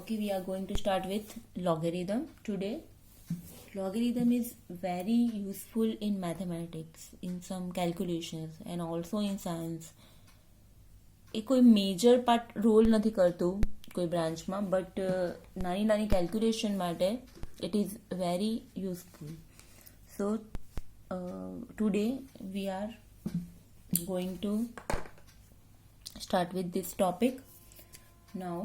Okay, we are going to start with logarithm today. Logarithm is very useful in mathematics, in some calculations and also in science. એ કોઈ major part role નથી કરતું કોઈ બ્રાન્ચમાં, but નાની નાની calculation માટે it is very useful. So today we are going to start with this topic. Now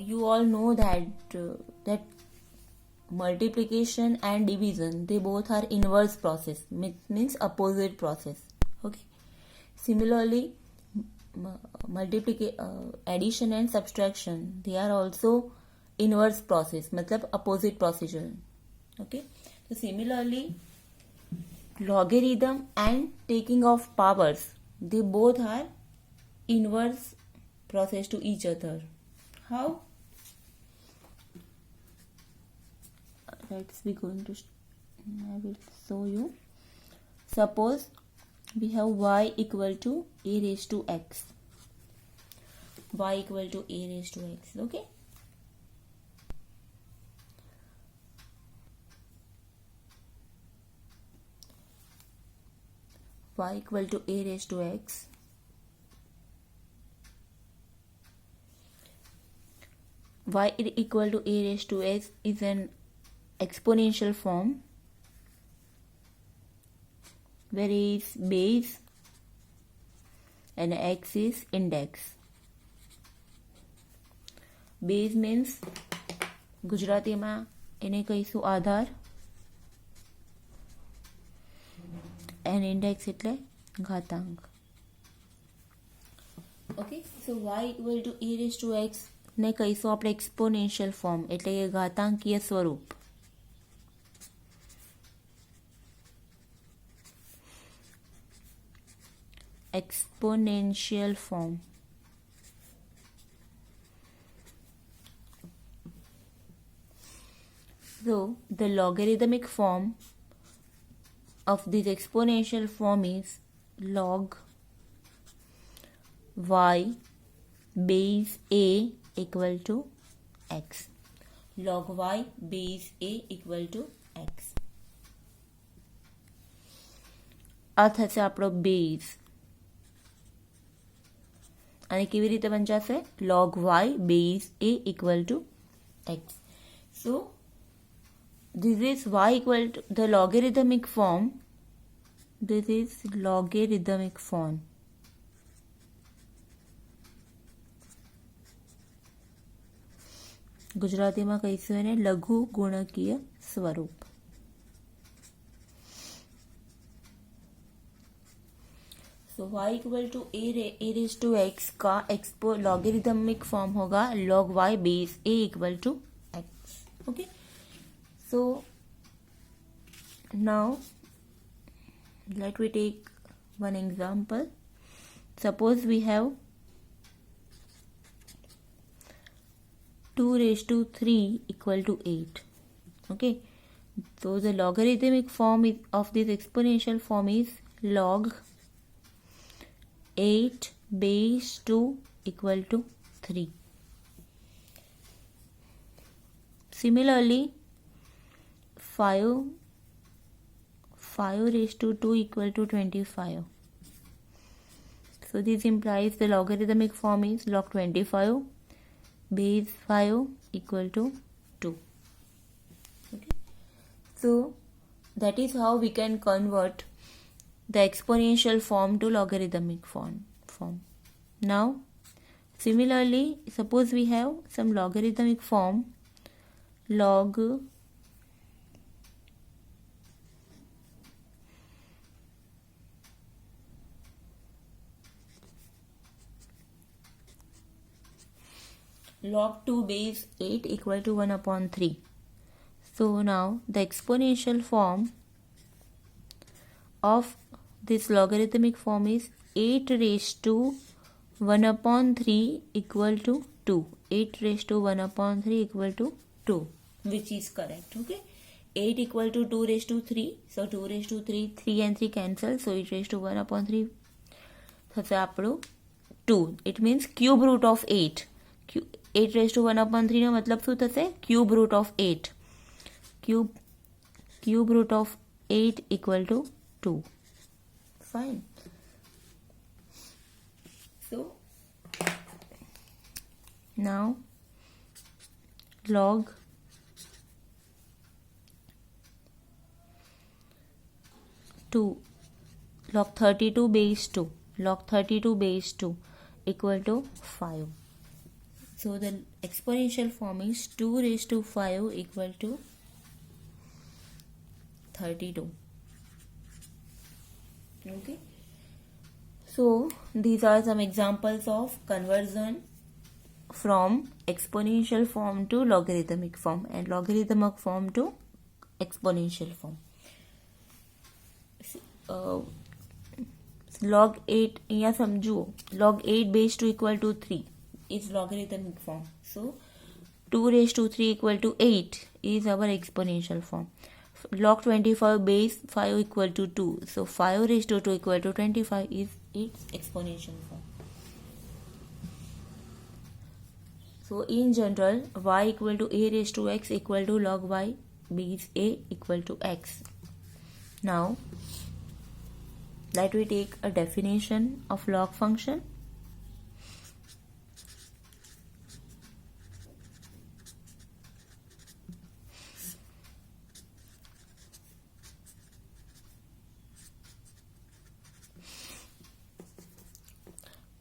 you all know that multiplication and division, they both are inverse process, means opposite process. Okay, similarly addition and subtraction, they are also inverse process, matlab opposite procedure. Okay, so similarly logarithm and taking of powers, they both are inverse process to each other. How? Let's be going to I will show you. Suppose we have y equal to a raised to x. Y equal to a raised to x. Okay, y equal to a raised to x. Y equal to a raised to x is an exponential form where a is base and x is index. Base means ગુજરાતીમાં એને કહીશું આધાર, and index એટલે ઘાતાંક. Okay, so y equal to e raised to x ને કહીશું આપણે exponential form, એટલે કે ઘાતાંકીય સ્વરૂપ. Exponential form. So the logarithmic form of this exponential form is log y base a equal to x. Log y base a equal to x. આ થશે આપણો બેઝ, અને કેવી રીતે બનશે? log y base a equal to x. So this is y equal to the logarithmic form. This is logarithmic form. ગુજરાતીમાં કહીશું એને લઘુ ગુણકીય સ્વરૂપ. So y equal to a raised to x का logarithmic form होगा log y base a equal to x. Okay, so now let me take one example. Suppose we have 2 raised to 3 equal to 8. Okay, so the logarithmic form of this exponential form is log 8 base 2 equal to 3. Similarly 5 raised to 2 equal to 25. So this implies the logarithmic form is log 25 base 5 equal to 2. Okay, so that is how we can convert the exponential form to logarithmic form. Now similarly, suppose we have some logarithmic form log log 2 base 8 equal to 1 upon 3. So now the exponential form of this logarithmic form is 8 raised to 1 upon 3 equal to 2. 8 raised to 1 upon 3 equal to 2, which is correct. Okay, 8 equal to 2 raised to 3. So 2 raised to 3, 3 and 3 cancel. So 8 raised to 1 upon 3 થશે આપણું 2. It means cube root of 8. 8 raise to 1/3 નો મતલબ શું થશે? Cube root of 8. Cube root of 8 equal to 2. Fine. So now log log 32 base 2 equal to 5. So the exponential form is 2 raised to 5 equal to 32. Okay. So these are some examples of conversion from exponential form to logarithmic form and logarithmic form to exponential form. Log 8 यहाँ समझो, log 8 base 2 equal to 3 is logarithmic form. So 2 raised to 3 equal to 8 is our exponential form. Log 25 base 5 equal to 2. So 5 raised to 2 equal to 25 is its exponential form. So in general, y equal to a raised to x equal to log y base a equal to x. Now let we take a definition of log function.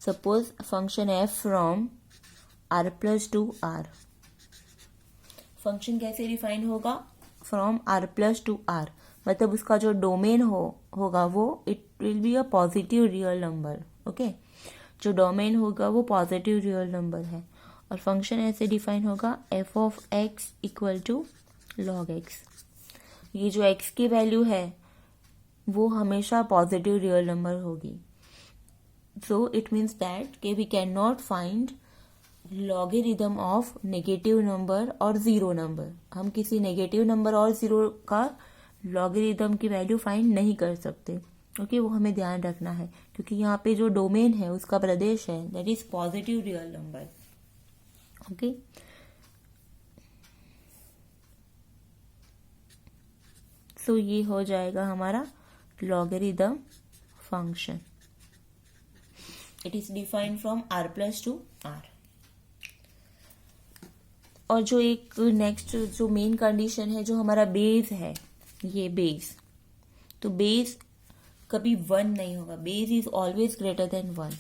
Suppose function f from r plus 2r. Function कैसे define होगा? From r plus two r, मतलब उसका जो domain होगा वो it will be a positive real number. Okay, जो domain होगा वो पॉजिटिव रियल नंबर है. और फंक्शन ऐसे डिफाइन होगा f of x equal to log x. ये जो x की वैल्यू है वो हमेशा पॉजिटिव रियल नंबर होगी. So it means that we cannot find logarithm of negative number और zero number. हम किसी नेगेटिव नंबर और जीरो का लॉगरिदम की वैल्यू फाइंड नहीं कर सकते. ओके, वो हमें ध्यान रखना है क्योंकि यहाँ पे जो डोमेन है उसका प्रदेश है that is positive real number. Okay, so ये हो जाएगा हमारा logarithm function. It is defined from r plus to r. और जो एक नेक्स्ट जो मेन कंडीशन है, जो हमारा बेस है, ये बेस, तो बेस कभी 1 नहीं होगा. Base is always greater than 1.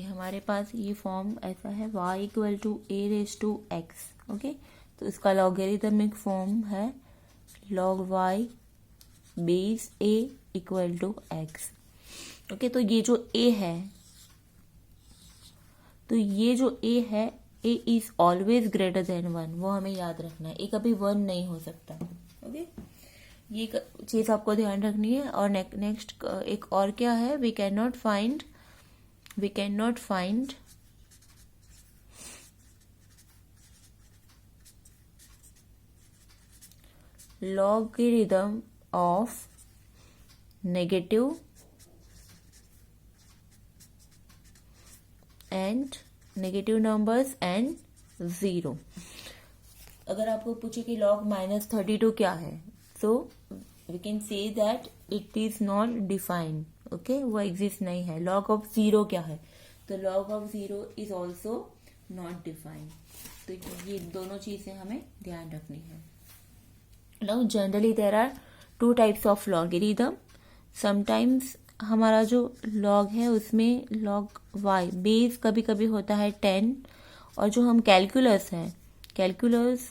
हमारे पास ये फॉर्म ऐसा है y equal to a raise to x. Okay, तो इसका लॉगरिथमिक फॉर्म है log y base a equal to x. Okay, तो ये जो a है, a is always greater than 1. वो हमें याद रखना है, a कभी 1 नहीं हो सकता. ओके, ये चीज आपको ध्यान रखनी है. और नेक्स्ट एक और क्या है, we can not find logarithm of negative numbers and 0. अगर आपको पूछे कि log -32 क्या है, so we can say that it is not defined. Okay, वो एग्जिस्ट नहीं है. लॉग ऑफ 0 क्या है? तो log of 0 is also not defined. तो ये दोनों चीजें हमें ध्यान रखनी है. Now generally there are 2 types of logarithm. Sometimes हमारा जो लॉग है उसमें लॉग y बेस कभी कभी होता है 10. और जो हम कैलकुलस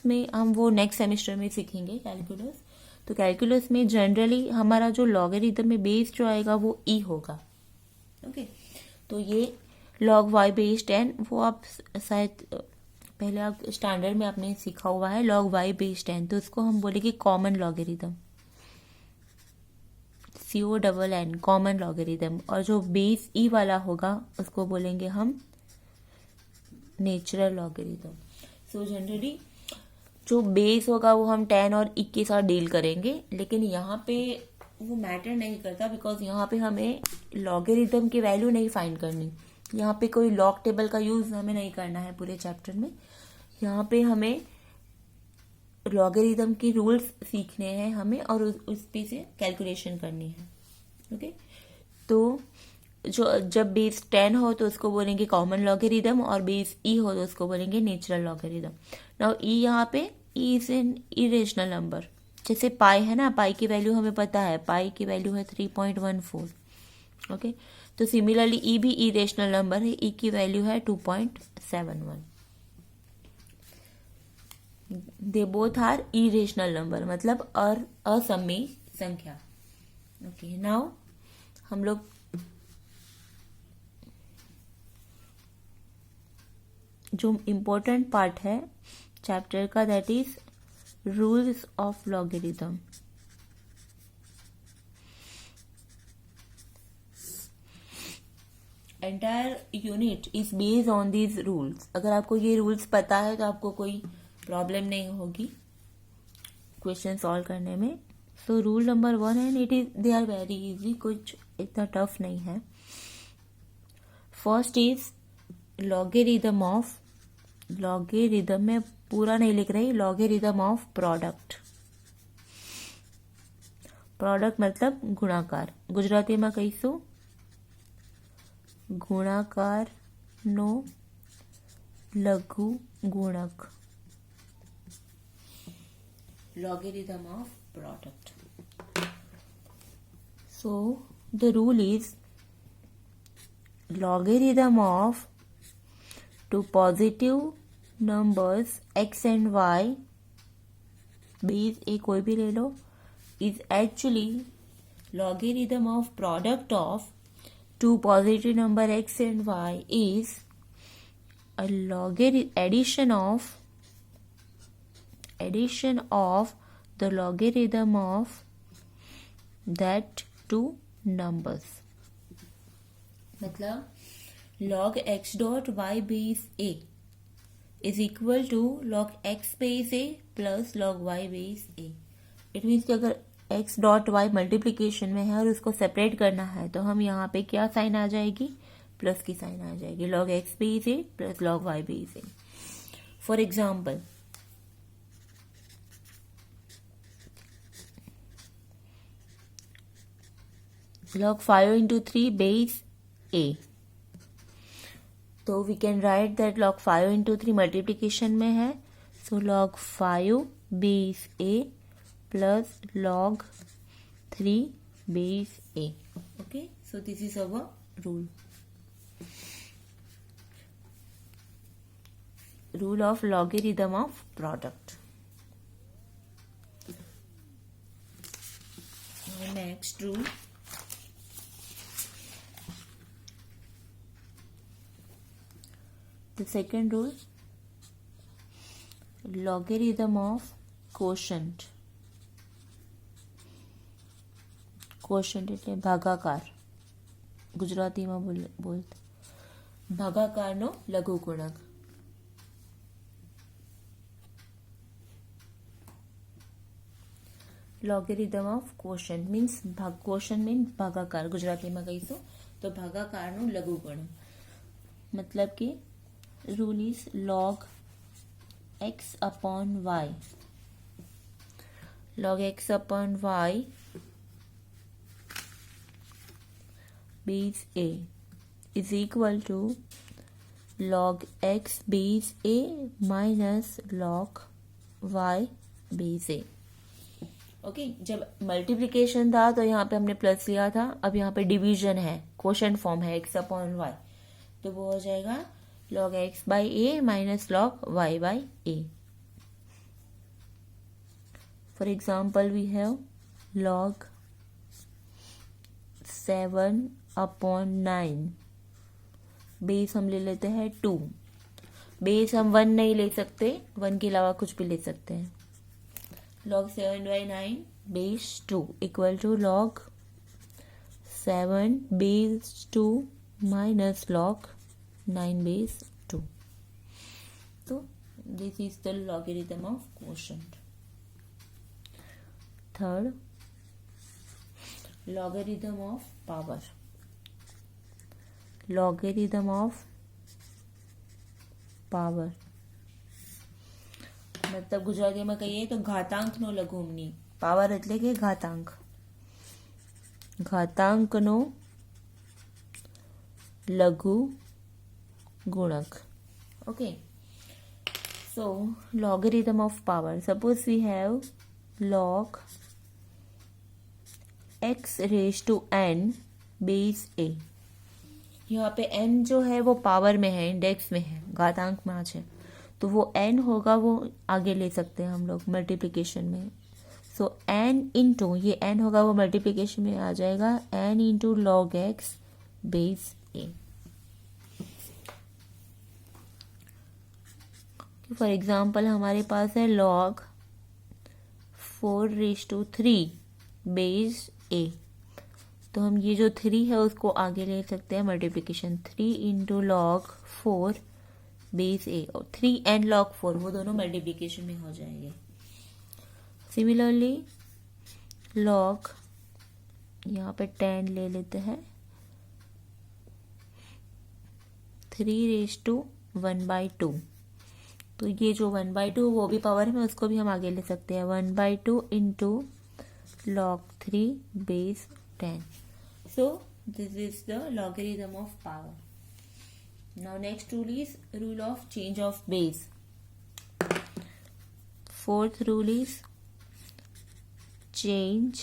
में हम वो नेक्स्ट सेमेस्टर में सीखेंगे कैलकुलस. तो कैलकुलस में जनरली हमारा जो लॉगरिथम में बेस जो आएगा वो e होगा. ओके, तो ये log y बेस 10 वो आप शायद पहले आप स्टैंडर्ड में आपने सीखा हुआ है log y बेस 10. तो उसको हम बोलेंगे common logarithm, CONN common logarithm. और जो बेस e वाला होगा उसको बोलेंगे हम नेचुरल लॉगरिदम. सो जनरली जो बेस होगा वो हम 10 और 1 के साथ डील करेंगे, लेकिन यहाँ पे वो मैटर नहीं करता बिकॉज यहाँ पे हमें लॉगरिदम की वैल्यू नहीं फाइंड करनी. यहाँ पे कोई लॉग टेबल का यूज हमें नहीं करना है पूरे चैप्टर में. यहाँ पे हमें लॉगरिदम के रूल्स सीखने हैं हमें और उस पे से कैलकुलेशन करनी है. ओके, तो जो जब बेस 10 हो तो उसको बोलेंगे कॉमन लॉगरिदम और बेस ई हो तो उसको बोलेंगे नेचुरल लॉगरिदम. नाउ ई यहाँ पे E is an irrational number. जैसे पाई है ना, पाई की वैल्यू हमें पता है, पाई की वैल्यू है 3.14. ओके, तो सिमिलरली ई भी इरेशनल नंबर है, ई की वैल्यू है 2.71. They both are irrational number, मतलब असमय संख्या. ओके, नाउ हम लोग जो इम्पोर्टेंट पार्ट है चैप्टर का, that is rules of logarithm. Entire unit is based on these rules. अगर आपको ये रूल्स पता है तो आपको कोई प्रॉब्लम नहीं होगी क्वेश्चन सॉल्व करने में. So rule number 1 and it is they are very easy, कुछ इतना टफ नहीं है. First is logarithm of, logarithm में पूरा नहीं लिख रही, लॉगरिदम ऑफ प्रोडक्ट. प्रोडक्ट मतलब गुणाकार. गुजराती में कहीશું ગુણાકાર નો લઘુ ગુણક. Logarithm of product. So the rule is logarithm of two positive numbers x and y, base a कोई भी ले लो, is actually logarithm of product of two positive number x and y is a addition of the logarithm of that two numbers. मतलब log x dot y base a is equal to log x base a plus log y base a. It means कि अगर x dot y multiplication में है और उसको separate करना है तो हम यहाँ पे क्या साइन आ जाएगी, प्लस की साइन आ जाएगी. log x base a plus log y base a. For example log 5 into 3 base a, तो we can write that log 5 into 3 multiplication में है, so log 5 base a plus log 3 base a. Okay, so this is our rule. Rule of logarithm of product. Our next rule. The second rule, logarithm of quotient. Quotient એટલે ભાગાકાર. ગુજરાતીમાં બોલતા ભાગાકારનો લઘુગુણક. Logarithm of quotient means quotient mean ભાગાકાર. ગુજરાતીમાં કહીશું તો ભાગાકારનું લઘુગુણક. मतलब कि rule is log x upon y. log x upon y base a is equal to log x base a minus log y base a. Okay, जब multiplication था तो यहाँ पे हमने प्लस लिया था, अब यहाँ पे डिवीजन है, क्वोशंट फॉर्म है x अपॉन y, तो वो हो जाएगा log x by a minus log y by a. For example we have log 7 upon 9. Base हम ले लेते हैं 2. बेस हम 1 नहीं ले सकते, 1 के अलावा कुछ भी ले सकते हैं. log 7 by 9 base 2 equal to log 7 base 2 minus log 9 base 2. So this is the logarithm of quotient. Third, logarithm of power. Logarithm of power मतलब ગુજરાતીમાં કહીએ તો ઘાતાંકનો લઘુમની. પાવર એટલે કે ઘાતાંક. ઘાતાંકનો લઘુ ગુણક. Okay. So logarithm of power. Suppose we have log x raised to n base a. यहाँ पे n जो है वो पावर में है, इंडेक्स में है, घातांक में है, तो वो n होगा वो आगे ले सकते हैं हम लोग मल्टीप्लिकेशन में. सो n इंटू ये n होगा वो मल्टीप्लिकेशन में आ जाएगा n into log x base a. For example हमारे पास है log 4/3 बेस a. तो हम ये जो 3 है उसको आगे ले सकते हैं multiplication. 3 into log 4 base a और 3 एंड लॉग 4 वो दोनों मल्टीप्लिकेशन में हो जाएंगे. सिमिलरली लॉग यहाँ पे 10 ले लेते हैं 3/1/2. तो ये जो 1/2 वो भी पावर में उसको भी हम आगे ले सकते हैं 1/2 into log 3 base 10. So this is the logarithm of power. Now next rule is rule of change of base. Fourth rule is change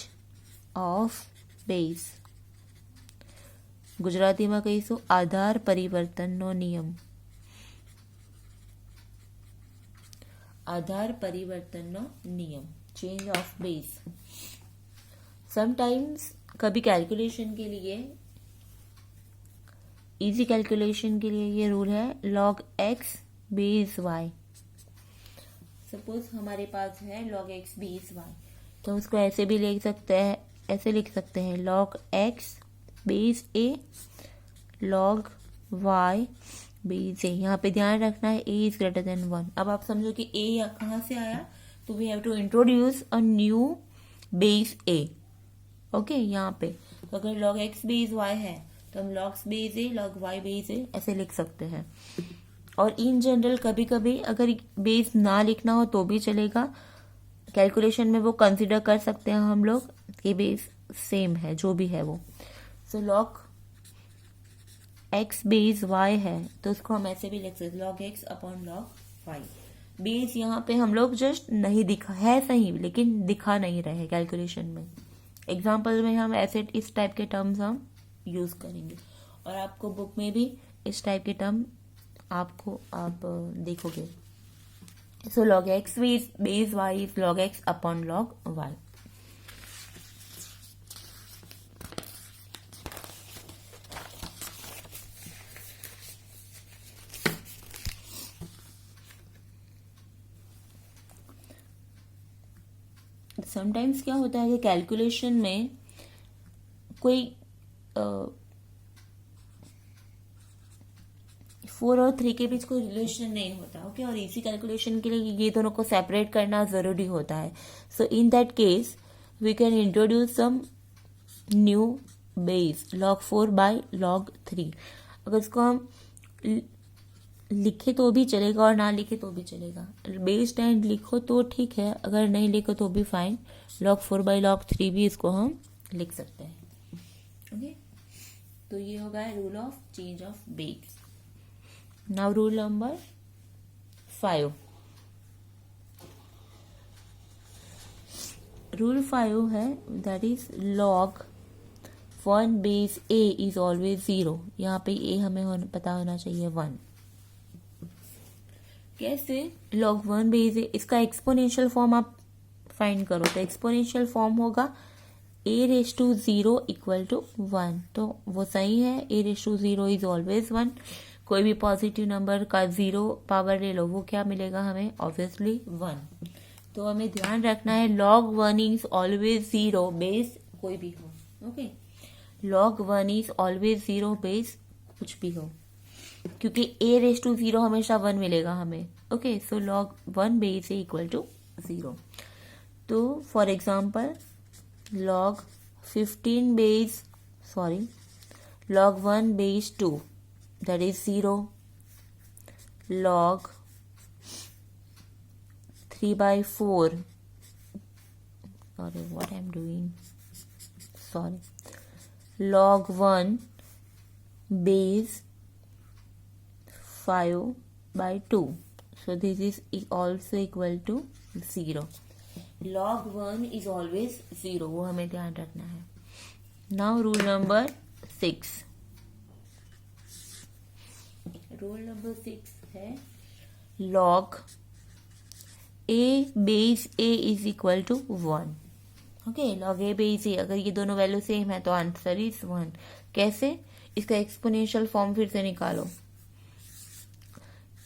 of base. ગુજરાતીમાં કહીશું આધાર પરિવર્તનનો નિયમ. આધાર પરિવર્તનનો નિયમ. Change of base. Sometimes कभी कैलकुलेशन के लिए, इजी कैलकुलेशन के लिए ये रूल है log x base y. Suppose हमारे पास है log x बेस y, तो उसको ऐसे भी लिख सकते हैं, ऐसे लिख सकते हैं log x base a log y base a. यहाँ पे ध्यान रखना है a इज ग्रेटर देन 1. अब आप समझो कि a कहाँ से आया, तो we have to introduce a new base a. Okay यहाँ पे तो अगर log x बेस y है तो हम log base a log y base a ऐसे लिख सकते हैं. और इन जनरल कभी कभी अगर बेस ना लिखना हो तो भी चलेगा, कैलकुलेशन में वो कंसिडर कर सकते हैं हम लोग कि बेस सेम है जो भी है वो. सो log x बेस y है तो उसको हम ऐसे भी लिख सकते हैं log x upon log y. Base यहाँ पे हम लोग जस्ट नहीं दिखा है, सही, लेकिन दिखा नहीं रहे कैलकुलेशन में. एग्जाम्पल में हम ऐसे इस टाइप के टर्म्स हम यूज करेंगे और आपको बुक में भी इस टाइप के टर्म आप देखोगे. सो log x base y is log x upon log y. Sometimes क्या होता है कि कैलकुलेशन में कोई 4 और 3 के बीच कोई रिलेशन नहीं होता. ओके और इसी कैलकुलेशन के लिए ये दोनों को सेपरेट करना जरूरी होता है. So in that case we can introduce some new base log 4 by log 3. अगर इसको हम लिखे तो भी चलेगा और ना लिखे तो भी चलेगा. बेस 10 लिखो तो ठीक है, अगर नहीं लिखो तो भी फाइन. log 4 बाई log 3 भी इसको हम लिख सकते हैं. ओके तो ये होगा rule of change of base. Now rule number 5. Rule 5 है that is log 1 base a is always 0. यहाँ पे a हमें पता होना चाहिए 1. कैसे log 1 बेस a, इसका एक्सपोनेंशियल फॉर्म आप फाइंड करो तो एक्सपोनेंशियल फॉर्म होगा a⁻0 इक्वल टू 1. तो वो सही है, a⁻0 इज ऑलवेज 1. कोई भी पॉजिटिव नंबर का 0 पावर ले लो, वो क्या मिलेगा हमें, ऑब्वियसली 1. तो हमें ध्यान रखना है log 1 इज ऑलवेज 0 बेस कोई भी हो. Okay log 1 is always 0 base कुछ भी हो, क्योंकि a⁻0 हमेशा 1 मिलेगा हमें okay, so log 1 base a equal to 0. तो for example log 1 base 2, that is 0. log 3/4, sorry what I'm doing, log 1 base 5/2, so this is also equal to 0. log 1 is always 0, वो हमें ध्यान रखना है. Now rule number 6. Rule number 6 है log a base a is equal to 1. Okay, log a base a, अगर ये दोनों value same है तो आंसर इज 1. कैसे? इसका एक्सपोनेंशियल फॉर्म फिर से निकालो.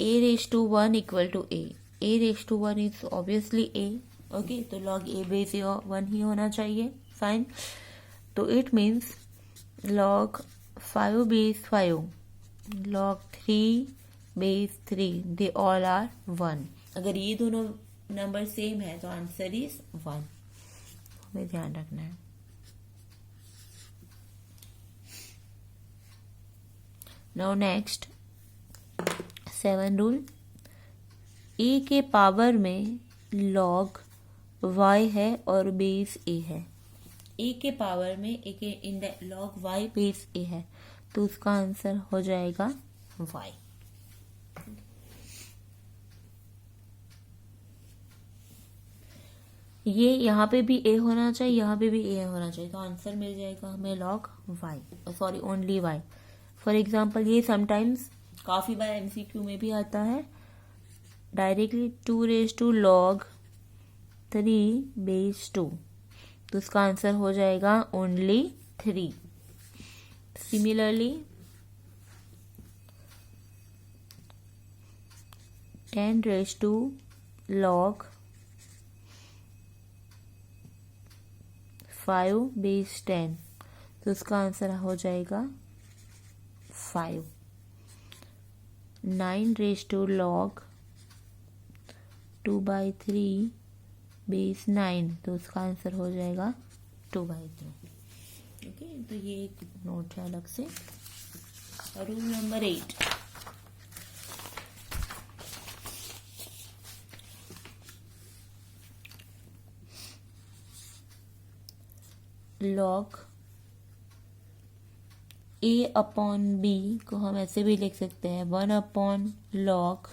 a raise to 1 equal to a raise to 1 is obviously a. Okay, तो log a बेस a 1 ही होना चाहिए. फाइन. तो it means log 5 base 5, log 3 base 3, they all are 1. अगर ये दोनों नंबर सेम है तो आंसर इज 1. हमें ध्यान रखना है. Now next 7 rule. ए के पावर में log y है और बेस a है. ए के पावर में ए के log y बेस a है, तो उसका आंसर हो जाएगा y. ये यहाँ पे भी a होना चाहिए, यहाँ पे भी a होना चाहिए, तो आंसर मिल जाएगा हमें log y, sorry only y. For example ये समटाइम्स काफी बार एमसीक्यू में भी आता है. Directly 2 raise to log 3 base 2, तो उसका आंसर हो जाएगा only 3. Similarly 10 raise to log 5 base 10, तो उसका आंसर हो जाएगा 5. 9 रेज टू log 2/3 बेस 9, तो उसका आंसर हो जाएगा 2/3. ओके, तो ये एक नोट है अलग से. Rule number 8. log a upon b को हम ऐसे भी लिख सकते हैं 1/log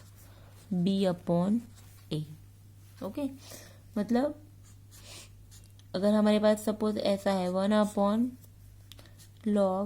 b upon a. Okay, मतलब अगर हमारे पास सपोज ऐसा है 1/log